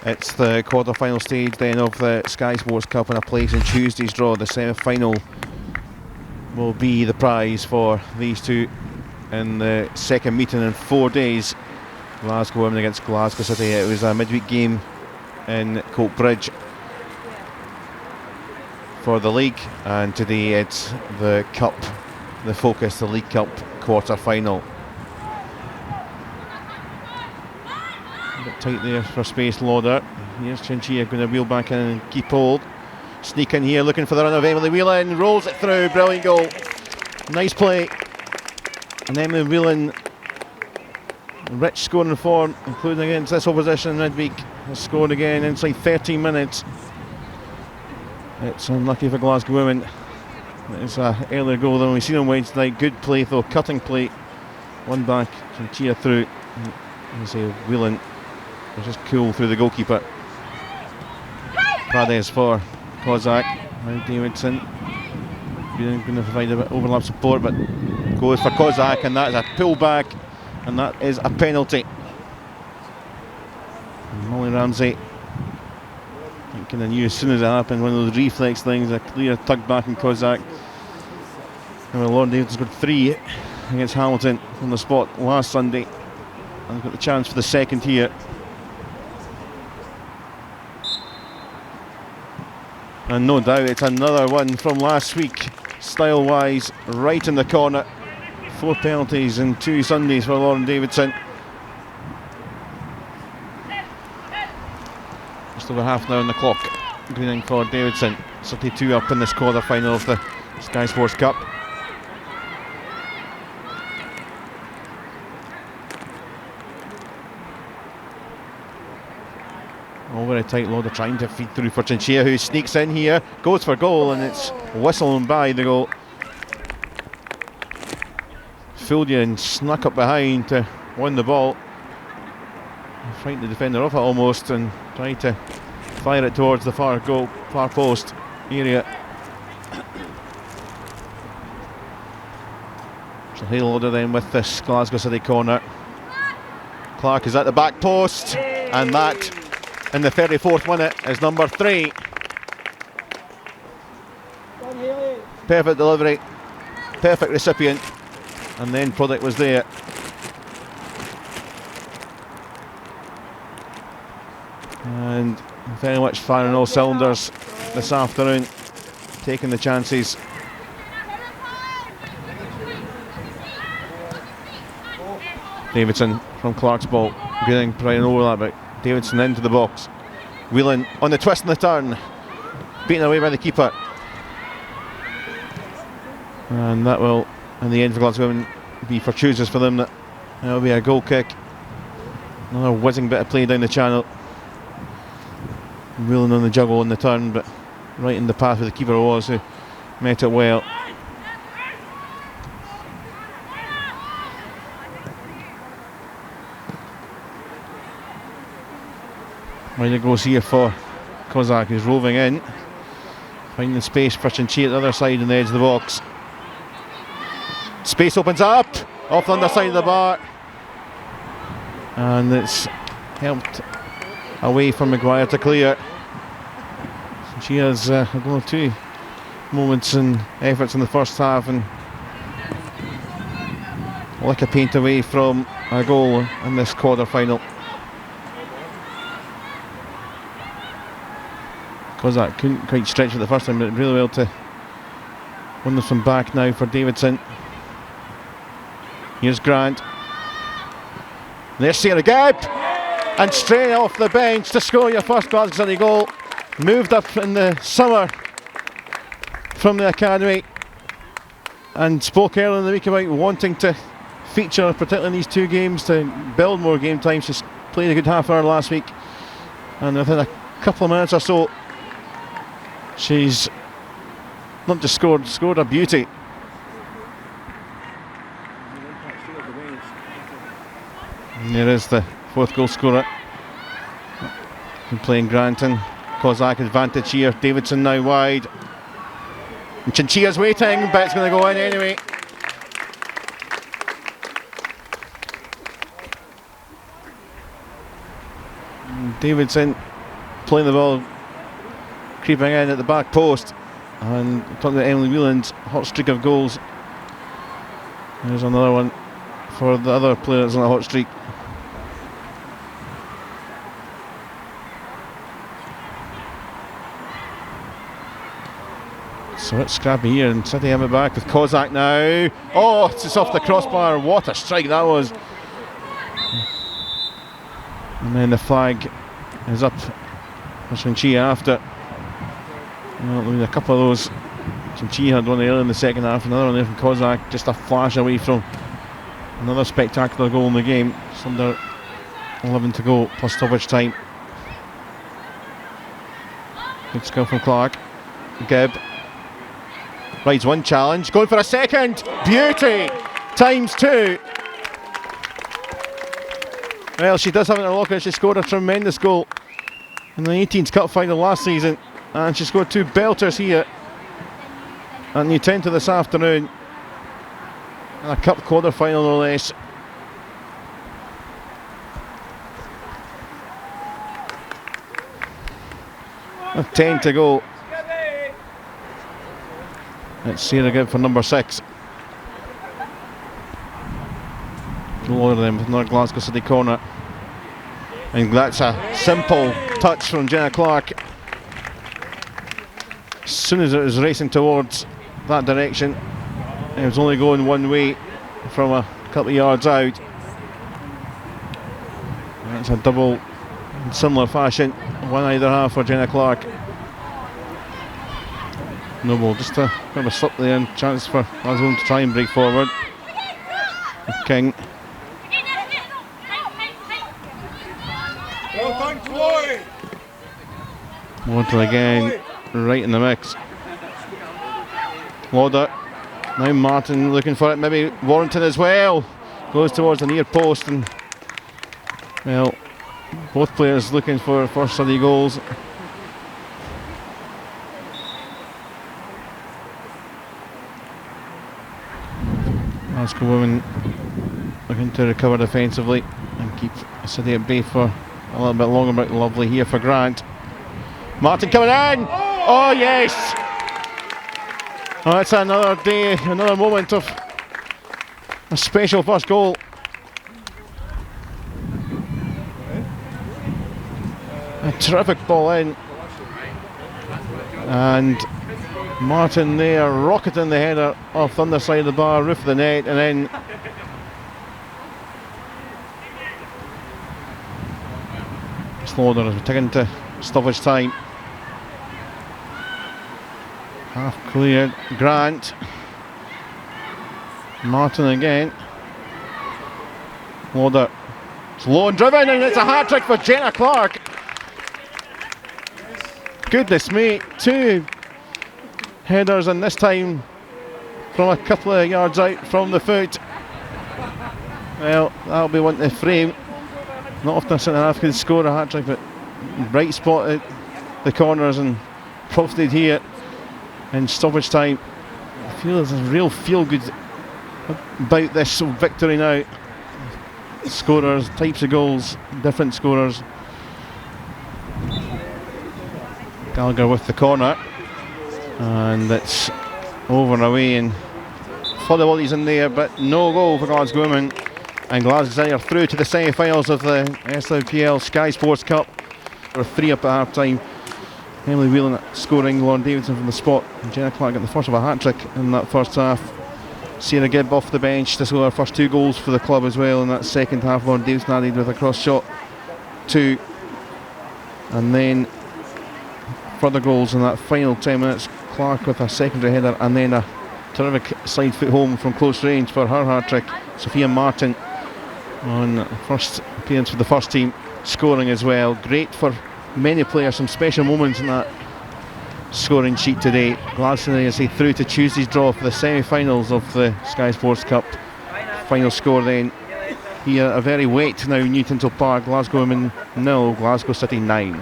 It's the quarter-final stage then of the Sky Sports Cup, and a place in Tuesday's draw. The semi-final will be the prize for these two in the second meeting in 4 days. Glasgow women against Glasgow City. It was a midweek game in Coatbridge for the league, and today it's the cup, the focus, the League Cup quarter-final. A bit tight there for space, Lauder. Here's Chinchilla going to wheel back in and keep hold. Sneak in here, looking for the run of Emily Whelan. Rolls it through, brilliant goal. Nice play. And Emily Whelan, rich scoring form, including against this opposition midweek, has scored again inside 13 minutes. It's unlucky for Glasgow women. It's an earlier goal than we've seen on Wednesday night. Good play though, cutting play. One back, Chinchilla through. You see Whelan was just cool through the goalkeeper. Prades for Kozak. Now Davidson going to provide a bit of overlap support, but goes for Kozak, and that is a pull back, and that is a penalty. And Molly Ramsey, I kind of knew as soon as it happened, one of those reflex things, a clear tug back in Kozak. And Lauren Davidson's got 3 against Hamilton on the spot last Sunday, and got the chance for the second here. And no doubt it's another one from last week, style-wise, right in the corner. 4 penalties in 2 Sundays for Lauren Davidson. Just over half an hour on the clock, greening for Davidson. 32 up in this quarter-final of the Sky Sports Cup. Oh, very tight. Lauder trying to feed through for Chinchilla, who sneaks in here, goes for goal, and it's whistling by the goal. Fillion snuck up behind to win the ball. Frightened the defender off it almost, and tried to fire it towards the far post area. So Lauder then with this Glasgow City corner. Clark is at the back post, and that in the 34th minute is number 3. Perfect delivery, perfect recipient, and the end product was there. And very much firing all cylinders this afternoon, taking the chances. Davidson from Clark's ball, getting trying to overlap, but Davidson into the box. Whelan on the twist and the turn, beaten away by the keeper. And that will, in the end for Glasgow women, be fortuitous for them. That will be a goal kick. Another whizzing bit of play down the channel. Whelan on the juggle on the turn, but right in the path where the keeper was, who met it well. Right goes here for Kozak, who's roving in, finding space for Chinchilla at the other side on the edge of the box. Space opens up off the underside of the bar, and it's helped away from Maguire to clear. She has I don't know, 2 moments and efforts in the first half, and like a paint away from a goal in this quarter-final. Kozak couldn't quite stretch it the first time, but really well to win this one back now for Davidson. Here's Grant. There's Sarah Gibb, and straight off the bench to score your first Glasgow City goal. Moved up in the summer from the academy, and spoke earlier in the week about wanting to feature, particularly in these 2 games, to build more game time. She's played a good half hour last week, and within a couple of minutes or so, she's not just scored a beauty. And there is the 4th goal scorer. And playing Granton. Kozak advantage here. Davidson now wide. And Chinchilla's waiting, but it's going to go in anyway. And Davidson playing the ball, creeping in at the back post. And talking about Emily Whelan's hot streak of goals. There's another one for the other players on a hot streak. So it's scrappy here, and City have it back with Kozak now. Oh, it's off the crossbar. What a strike that was. And then the flag is up for Chinchilla after. A couple of those. Chinchilla had one earlier in the second half, another one there from Kozak. Just a flash away from another spectacular goal in the game. Just under 11 to go, plus stoppage time. Good skill from Clark. Gibb rides one challenge, going for a second. Beauty! Times two. Well, she does have it in her locker. She scored a tremendous goal in the 18s Cup final last season, and she scored two belters here at New Tenta this afternoon in a Cup quarter final, no less. With 10 to go. It's Sarah Gibb for number 6. Lower them with another Glasgow City corner. And that's a simple touch from Jenna Clark. As soon as it was racing towards that direction, it was only going one way from a couple of yards out. That's a double in similar fashion, one either half for Jenna Clark. Noble just a bit of a slip there, and chance for Glasgow to try and break forward. King. Morton again, right in the mix. Lauder. Now Martin looking for it, maybe Warrington as well. Goes towards the near post, and well, both players looking for first study goals. Glasgow women looking to recover defensively and keep City at bay for a little bit longer, but lovely here for Grant. Martin coming in! Oh yes! Oh, that's another day, another moment of a special first goal. A terrific ball in. And Martin there rocketing the header off the underside of the bar, roof of the net, and then Slaughter as we take into stoppage time. Half cleared. Grant. Martin again. Lauder. It's low and driven, and it's a hat trick for Jenna Clark. Goodness me, two headers, and this time from a couple of yards out from the foot. Well, that'll be one to frame. Not often a centre half could score a hat trick, but bright spotted the corners and profited here in stoppage time. I feel there's a real feel good about this victory now. Scorers, types of goals, different scorers. Gallagher with the corner, and it's over and away, and for the volleys in there, but no goal for Glasgow women. And Glasgow City are through to the semi-finals of the SWPL Sky Sports Cup. We're 3 up at half time. Emily Whelan scoring, Lauren Davidson from the spot, and Jenna Clark got the first of a hat-trick in that first half. Sarah Gibb off the bench to score her first 2 goals for the club as well in that second half. Lauren Davidson added with a cross shot 2, and then further goals in that final 10 minutes. Clark with a secondary header, and then a terrific side foot home from close range for her hat-trick. Sophia Martin on first appearance for the first team, scoring as well. Great for many players, some special moments in that scoring sheet today. Glasgow is through to Tuesday's draw for the semi-finals of the Sky Sports Cup. Final score then here, a very wet now Newtonville Park. Glasgow women 0, Glasgow City 9.